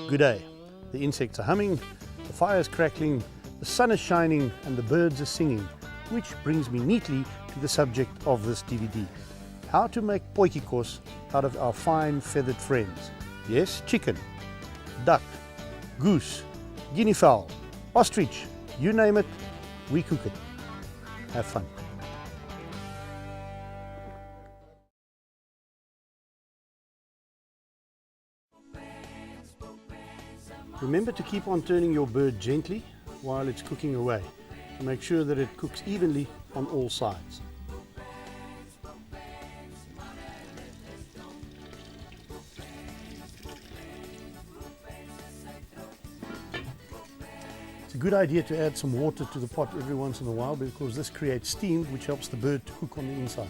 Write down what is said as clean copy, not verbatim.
Good day. The insects are humming, the fire is crackling, the sun is shining and the birds are singing, which brings me neatly to the subject of this DVD. How to make potjiekos out of our fine feathered friends. Yes, chicken, duck, goose, guinea fowl, ostrich, you name it, we cook it. Have fun. Remember to keep on turning your bird gently while it's cooking away to make sure that it cooks evenly on all sides. It's a good idea to add some water to the pot every once in a while because this creates steam which helps the bird to cook on the inside.